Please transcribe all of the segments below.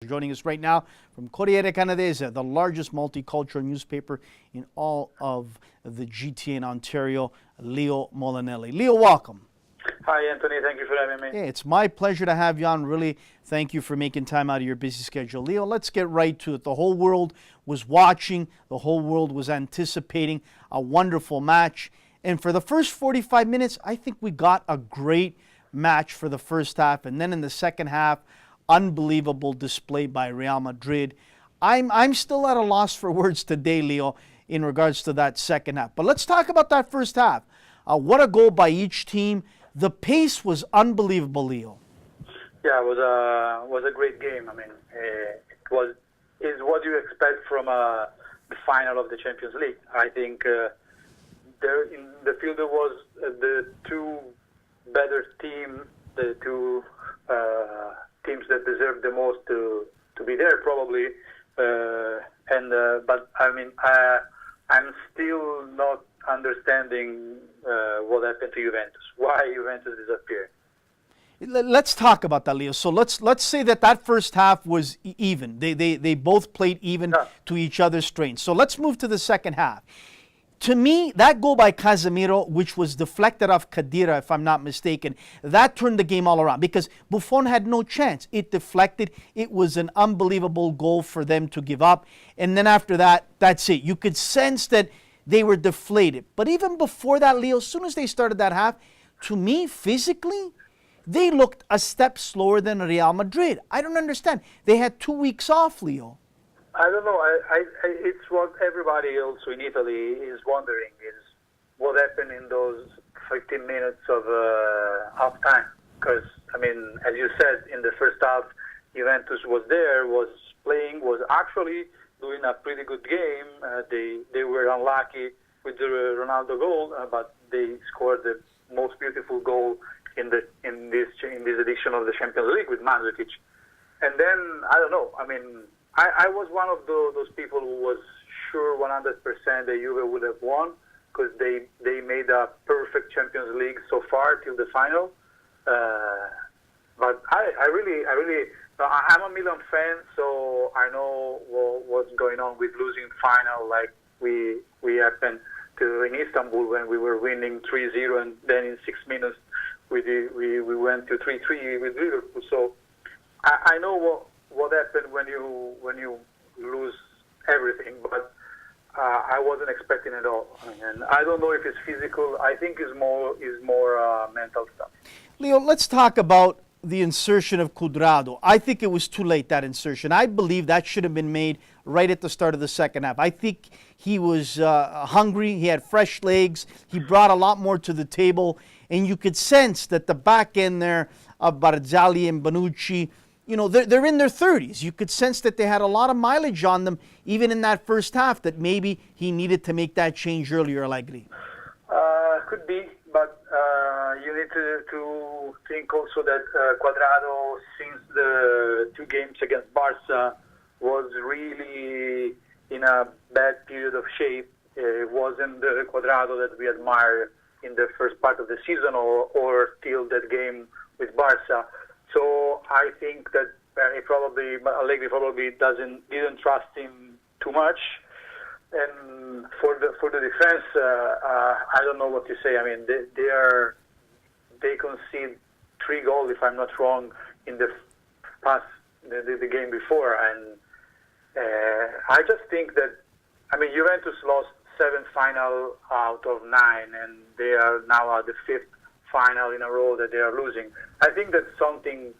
Joining us right now from Corriere Canadese, the largest multicultural newspaper in all of the GTA in Ontario, Leo Molinelli. Leo, welcome. Hi, Anthony. Thank you for having me. Hey, it's my pleasure to have you on. Really, thank you for making time out of your busy schedule. Leo, let's get right to it. The whole world was watching. The whole world was anticipating a wonderful match. And for the first 45 minutes, I think we got a great match for the first half. And then in the second half, unbelievable display by Real Madrid. I'm still at a loss for words today, Leo, in regards to that second half. But let's talk about that first half. What a goal by each team. The pace was unbelievable, Leo. Yeah, it was a great game. I mean, is what you expect from the final of the Champions League. I think there in the field there was the two better teams, the two teams that deserve the most to be there, probably. But I mean, I'm still not understanding what happened to Juventus. Why Juventus disappeared? Let's talk about that, Leo. So let's say that first half was even. They both played even to each other's strengths. So let's move to the second half. To me, that goal by Casemiro, which was deflected off Totera, if I'm not mistaken, that turned the game all around because Buffon had no chance. It deflected. It was an unbelievable goal for them to give up. And then after that, that's it. You could sense that they were deflated. But even before that, Leo, as soon as they started that half, to me, physically, they looked a step slower than Real Madrid. I don't understand. They had 2 weeks off, Leo. I don't know. It's what everybody also in Italy is wondering is what happened in those 15 minutes of half time. Because, I mean, as you said, in the first half, Juventus was there, was playing, was actually doing a pretty good game. They were unlucky with the Ronaldo goal, but they scored the most beautiful goal in this edition of the Champions League with Mandzukic. And then, I don't know, I mean, I was one of those people who was sure 100% that Juve would have won because they made a perfect Champions League so far till the final. But I'm a Milan fan, so I know what's going on with losing final like we happened to in Istanbul when we were winning 3-0 and then in 6 minutes we went to 3-3 with Liverpool. So I know what happened when you lose everything, but I wasn't expecting it all. And I don't know if it's physical. I think it's more mental stuff. Leo, let's talk about the insertion of Cuadrado. I think it was too late, that insertion. I believe that should have been made right at the start of the second half. I think he was hungry. He had fresh legs. He brought a lot more to the table. And you could sense that the back end there of Barzagli and Bonucci, you know, they're in their 30s. You could sense that they had a lot of mileage on them, even in that first half, that maybe he needed to make that change earlier, Allegri. Could be, but you need to think also that Cuadrado, since the 2 games against Barca, was really in a bad period of shape. It wasn't the Cuadrado that we admire in the first part of the season or till that game with Barca. So I think that Allegri probably didn't trust him too much. And for the defense, I don't know what to say. I mean, they concede 3 goals, if I'm not wrong, in the game before. And I just think that, I mean, Juventus lost 7 final out of 9, and they are now at the 5th final in a row that they are losing. I think that something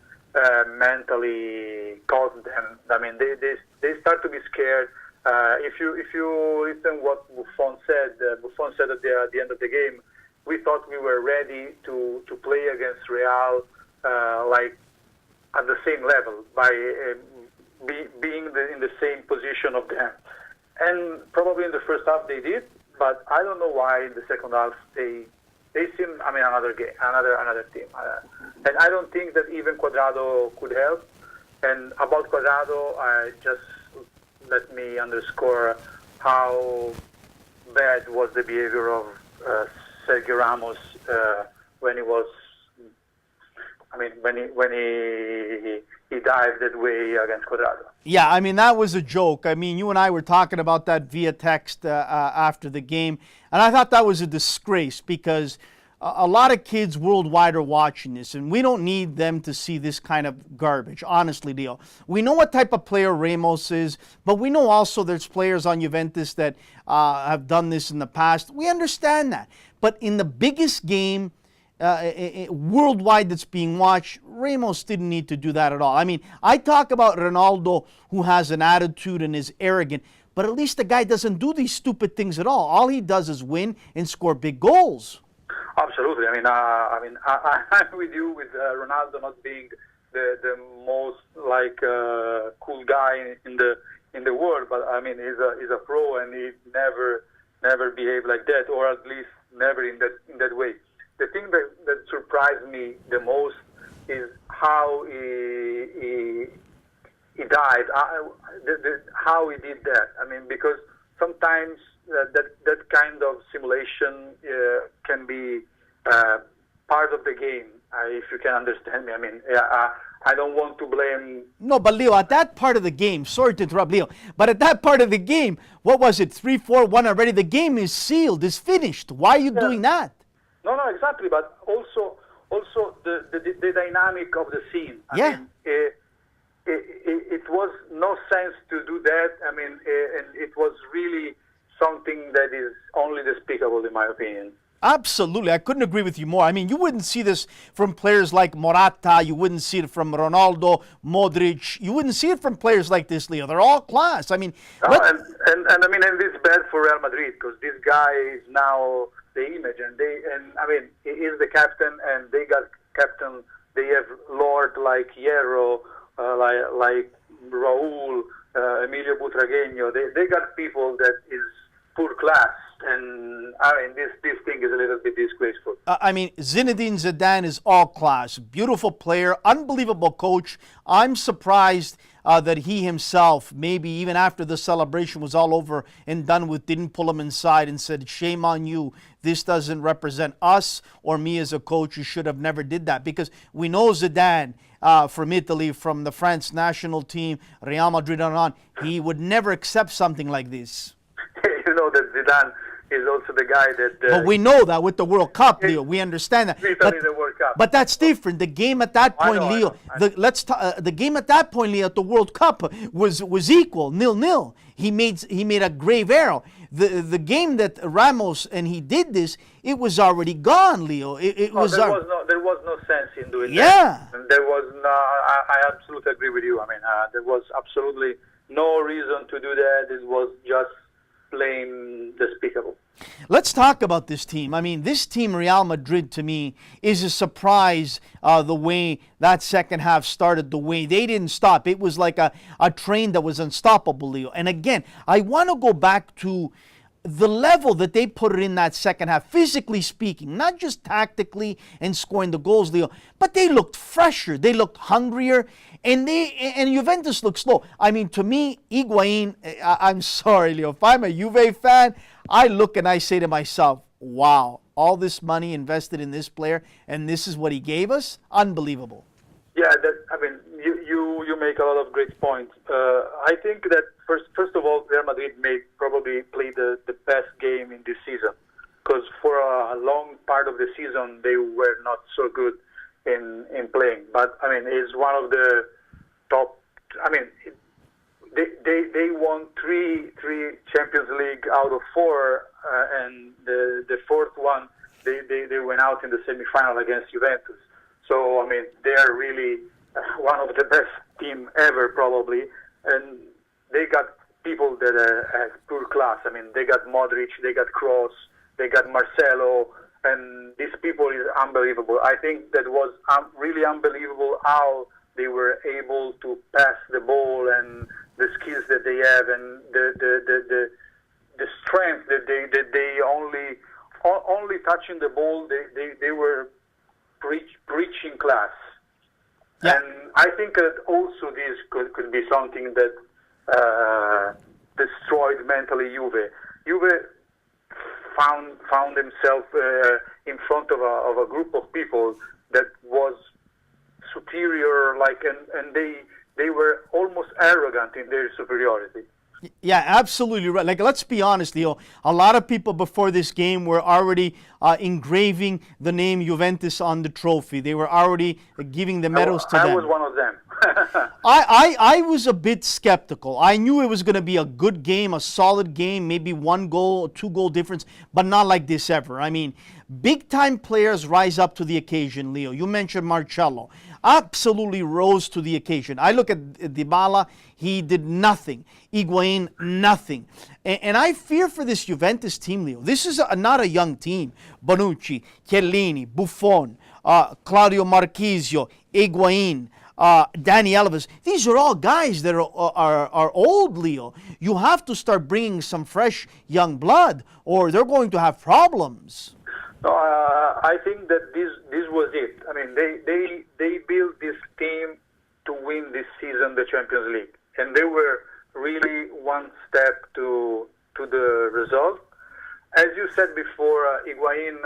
mentally caused them. I mean, they start to be scared. If you listen what Buffon said at the end of the game, we thought we were ready to play against Real like at the same level by being in the same position of them. And probably in the first half they did, but I don't know why in the second half they seem, I mean, another team. And I don't think that even Cuadrado could help. And about Cuadrado, let me underscore how bad was the behavior of Sergio Ramos when he was, I mean, when he he dived that way against Quadrado. Yeah, I mean, that was a joke. I mean, you and I were talking about that via text after the game, and I thought that was a disgrace because a lot of kids worldwide are watching this, and we don't need them to see this kind of garbage, honestly, Leo. We know what type of player Ramos is, but we know also there's players on Juventus that have done this in the past. We understand that. But in the biggest game worldwide that's being watched, Ramos didn't need to do that at all. I mean, I talk about Ronaldo, who has an attitude and is arrogant, but at least the guy doesn't do these stupid things at all. All he does is win and score big goals. Absolutely. I'm with you with Ronaldo not being the most cool guy in the world, but I mean he's a pro and he never behaved like that, or at least never in that way. The thing that surprised me the most is how he died, how he did that. I mean, because sometimes that kind of simulation can be part of the game, if you can understand me. I mean, I don't want to blame... No, but Leo, at that part of the game, sorry to interrupt, Leo, but at that part of the game, what was it, 3-4-1 already? The game is sealed, is finished. Why are you doing that? No, exactly, but also the dynamic of the scene. I mean, it was no sense to do that. I mean, and it was really something that is only despicable, in my opinion. Absolutely. I couldn't agree with you more. I mean, you wouldn't see this from players like Morata. You wouldn't see it from Ronaldo, Modric. You wouldn't see it from players like this, Leo. They're all class. I mean... and I mean, and it's bad for Real Madrid because this guy is now the image. And I mean, he is the captain and they got captain. They have Lord like Hierro, like Raul, Emilio Butragueño. They got people that is poor class. And I mean, this thing is a little bit disgraceful. I mean, Zinedine Zidane is all class. Beautiful player, unbelievable coach. I'm surprised that he himself, maybe even after the celebration was all over and done with, didn't pull him inside and said, shame on you. This doesn't represent us or me as a coach. You should have never did that. Because we know Zidane from Italy, from the France national team, Real Madrid and on. He would never accept something like this. You know that Zidane is also the guy that... but we know that with the World Cup, Leo. We understand that. The World Cup. But that's different. The game at that point, Leo. The game at that point, Leo, at the World Cup was equal, 0-0. He made a grave error. The game that Ramos and he did this, it was already gone, Leo. There was no sense in doing that. Yeah. And there was no. I absolutely agree with you. I mean, there was absolutely no reason to do that. It was just plain despicable. Let's talk about this team. I mean, this team, Real Madrid, to me, is a surprise the way that second half started, the way they didn't stop. It was like a train that was unstoppable, Leo. And again, I want to go back to the level that they put it in that second half, physically speaking, not just tactically and scoring the goals, Leo, but they looked fresher, they looked hungrier, and Juventus looked slow. I mean, to me, Higuain, I'm sorry, Leo, if I'm a Juve fan, I look and I say to myself, wow, all this money invested in this player, and this is what he gave us? Unbelievable. Yeah, you make a lot of great points. I think that first of all, Real Madrid probably played the best game in this season, because for a long part of the season they were not so good in playing. But I mean, it's one of the top. I mean, they won three Champions League out of four, and the fourth one they went out in the semifinal against Juventus. So I mean, they are really one of the best team ever, probably, and they got people that have pure class. I mean, they got Modric, they got Kroos, they got Marcelo, and these people is unbelievable. I think that was really unbelievable how they were able to pass the ball and the skills that they have and the strength that they only touching the ball they were preaching class. Yeah. And I think that also this could be something that destroyed mentally Juve. Juve found himself in front of a group of people that was superior, and they were almost arrogant in their superiority. Yeah, absolutely right. Like, let's be honest, Leo. A lot of people before this game were already engraving the name Juventus on the trophy. They were already giving the medals to them. I was one of them. I was a bit skeptical. I knew it was going to be a good game, a solid game, maybe 1 goal, 2 goal difference, but not like this ever. I mean, big-time players rise up to the occasion, Leo. You mentioned Marcello. Absolutely rose to the occasion. I look at Dybala, he did nothing. Higuain, nothing. And I fear for this Juventus team, Leo. This is not a young team. Bonucci, Chiellini, Buffon, Claudio Marchisio, Higuain, Dani Alves. These are all guys that are old, Leo. You have to start bringing some fresh young blood, or they're going to have problems. No, I think that this was it. I mean, they built this team to win this season the Champions League, and they were really one step to the result. As you said before, Higuain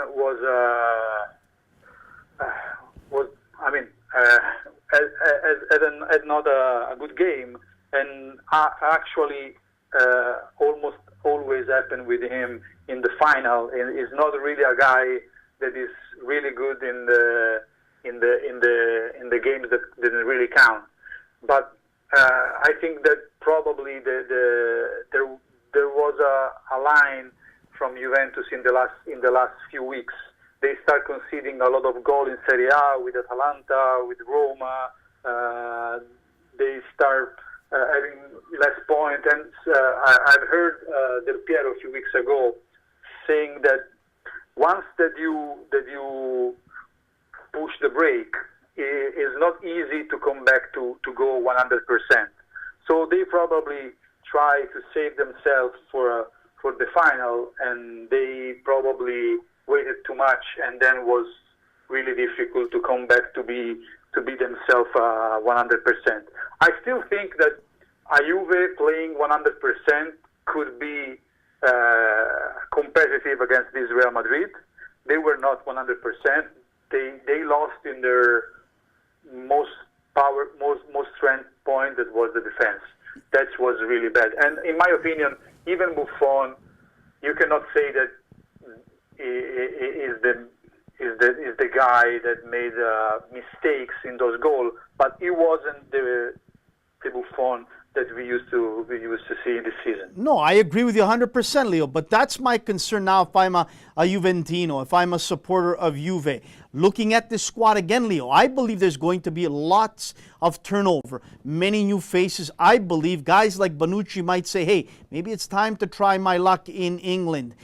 had not a good game, and actually almost always happened with him in the final. And he's not really a guy that is really good in the games that didn't really count. But I think that probably there was a line from Juventus in the last few weeks. They start conceding a lot of goals in Serie A with Atalanta, with Roma. They start having less points. And I've heard Del Piero a few weeks ago saying that once that you push the brake, it's not easy to come back to go 100%. So they probably try to save themselves for the final, and they probably waited too much, and then was really difficult to come back to be themselves 100%. I still think that a Juve playing 100% could be competitive against this Real Madrid. They were not 100%. They lost in their most strength point, that was the defense. That was really bad. And in my opinion, even Buffon, you cannot say that is the guy that made mistakes in those goals, but he wasn't the Buffon that we used to see in this season. No, I agree with you 100%, Leo, but that's my concern now if I'm a Juventino, if I'm a supporter of Juve. Looking at this squad again, Leo, I believe there's going to be lots of turnover, many new faces. I believe guys like Bonucci might say, hey, maybe it's time to try my luck in England,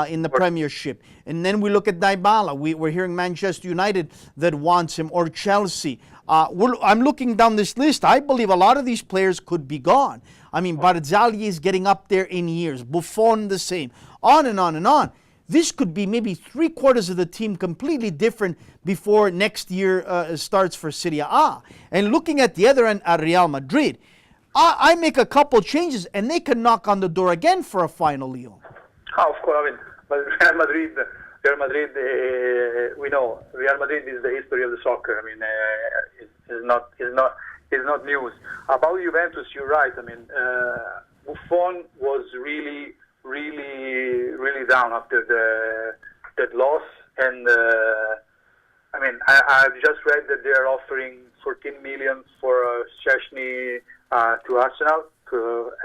in the Premiership. And then we look at Dybala. We're hearing Manchester United that wants him, or Chelsea. I'm looking down this list. I believe a lot of these players could be gone. I mean, Barzagli is getting up there in years. Buffon the same. On and on and on. This could be maybe 3/4 of the team completely different before next year starts for Serie A. And looking at the other end at Real Madrid, I make a couple changes and they can knock on the door again for a final, Leo. Oh, of course. I mean, but Real Madrid, we know Real Madrid is the history of the soccer. I mean, it's not news. About Juventus, you're right. I mean, Buffon was really down after that loss, and I mean, I've just read that they are offering 14 million for Szczęsny to Arsenal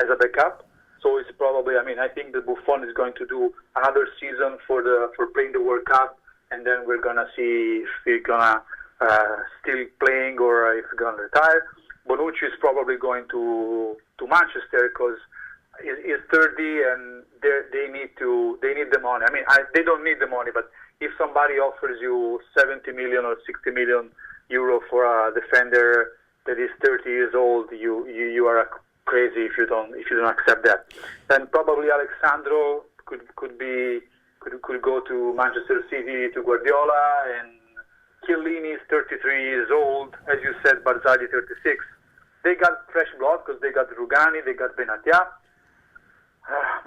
as a backup. So it's probably, I mean, I think that Buffon is going to do another season for playing the World Cup, and then we're gonna see if he's gonna still playing or if he's gonna retire. Bonucci is probably going to Manchester because he's 30 and they need the money. I mean, they don't need the money, but if somebody offers you 70 million or 60 million euro for a defender that is 30 years old, you are crazy if you don't accept that. And probably Alexandro could go to Manchester City to Guardiola, and Chiellini is 33 years old, as you said, Barzagli 36. They got fresh blood because they got Rugani, they got Benatia.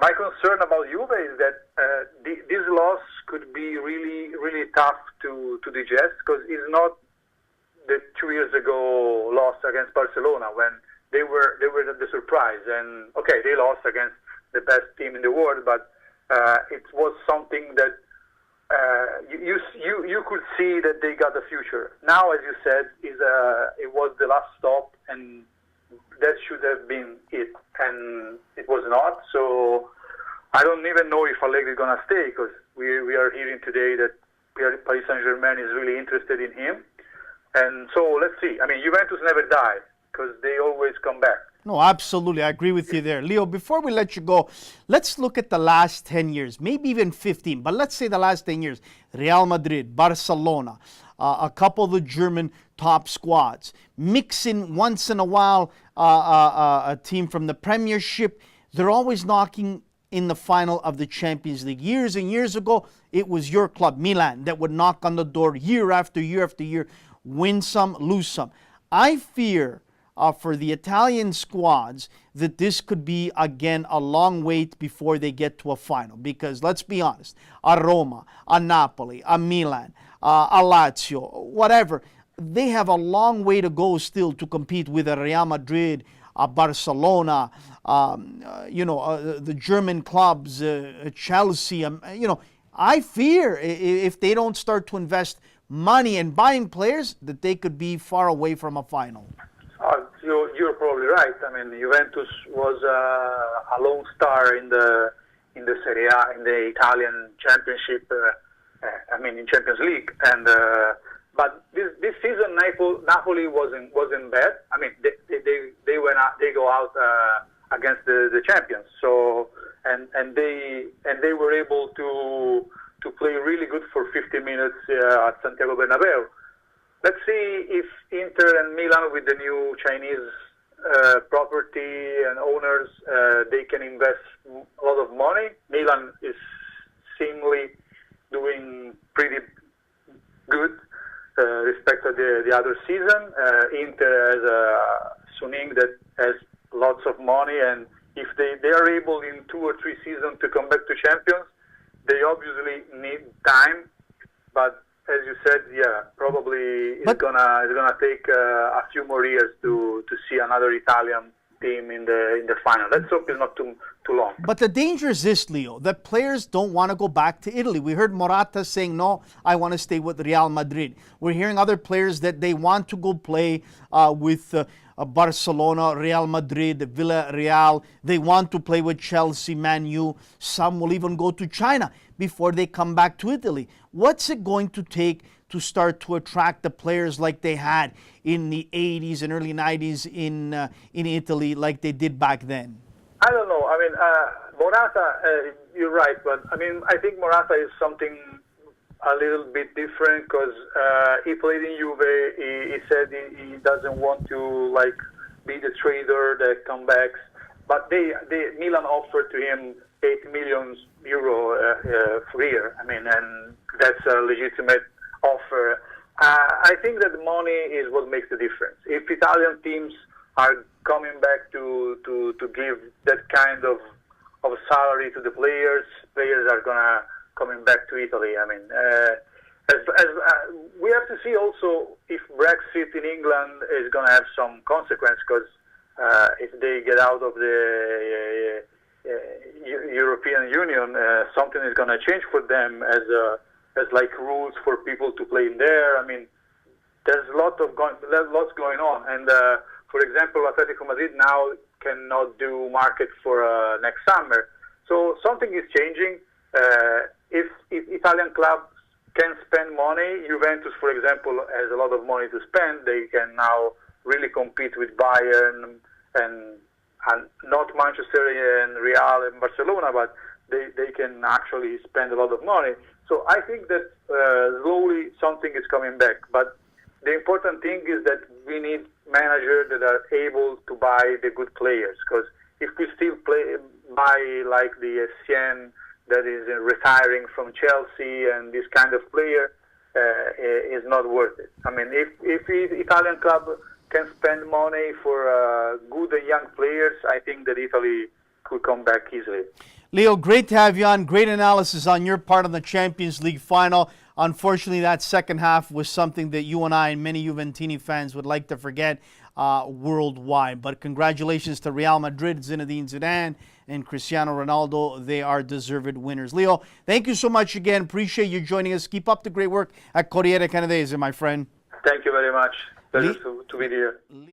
My concern about Juve is that this loss could be really tough to digest because it's not the 2 years ago loss against Barcelona when they were the surprise. And okay, they lost against the best team in the world, but it was something that you could see that they got the future. Now, as you said, it was the last stop, and that should have been it, and it was not. So I don't even know if Allegri is going to stay, because we are hearing today that Paris Saint-Germain is really interested in him. And so let's see. I mean, Juventus never die, because they always come back. No, absolutely. I agree with you there. Leo, before we let you go, let's look at the last 10 years, maybe even 15, but let's say the last 10 years. Real Madrid, Barcelona, a couple of the German top squads, mixing once in a while a team from the Premiership. They're always knocking in the final of the Champions League. Years and years ago, it was your club, Milan, that would knock on the door year after year after year, win some, lose some. I fear for the Italian squads that this could be, again, a long wait before they get to a final. Because, let's be honest, a Roma, a Napoli, a Milan, a Lazio, whatever, they have a long way to go still to compete with a Real Madrid, a Barcelona, the German clubs, Chelsea. I fear if they don't start to invest money and buying players, that they could be far away from a final. You're probably right. I mean, Juventus was a lone star in the Serie A, in the Italian Championship. In Champions League. And but this season, Napoli wasn't bad. I mean, they go out against the champions. So and they were able to play really good for 50 minutes at Santiago Bernabeu. Let's see if Inter and Milan, with the new Chinese property and owners, they can invest a lot of money. Milan is seemingly doing pretty good respect to the other season. Inter has Suning that has lots of money, and if they are able in 2 or 3 seasons to come back to champions, they obviously need time, but as you said, probably it's gonna take a few more years to see another Italian team in the final. Let's hope it's not too long. But the danger is this, Leo, that players don't want to go back to Italy. We heard Morata saying, no, I want to stay with Real Madrid. We're hearing other players that they want to go play with Barcelona, Real Madrid, Villarreal. They want to play with Chelsea, Man U. Some will even go to China before they come back to Italy. What's it going to take to start to attract the players like they had in the 80s and early 90s in Italy, like they did back then? I don't know. I mean, Morata, you're right, but I mean, I think Morata is something a little bit different because he played in Juve. He said he doesn't want to be the trader that comes back, but Milan offered to him €8 million for a year. I mean, and that's a legitimate offer. I think that money is what makes the difference. If Italian teams are coming back to give that kind of salary to the players are gonna coming back to Italy. I mean, we have to see also if Brexit in England is gonna have some consequence, because if they get out of the European Union, something is gonna change for them as rules for people to play in there. I mean, there's lots going on, and for example, Atletico Madrid now cannot do market for next summer. So something is changing. If Italian clubs can spend money, Juventus, for example, has a lot of money to spend. They can now really compete with Bayern and not Manchester and Real and Barcelona, but they can actually spend a lot of money. So I think that slowly something is coming back. But the important thing is that we need managers that are able to buy the good players, because if we still buy like the Essien that is retiring from Chelsea and this kind of player, is not worth it. I mean, if Italian club can spend money for good and young players, I think that Italy could come back easily. Leo, great to have you on. Great analysis on your part on the Champions League final. unfortunately, that second half was something that you and I and many Juventini fans would like to forget worldwide. But congratulations to Real Madrid, Zinedine Zidane, and Cristiano Ronaldo. They are deserved winners. Leo, thank you so much again. Appreciate you joining us. Keep up the great work at Corriere Canadese, my friend. Thank you very much. Pleasure to be here.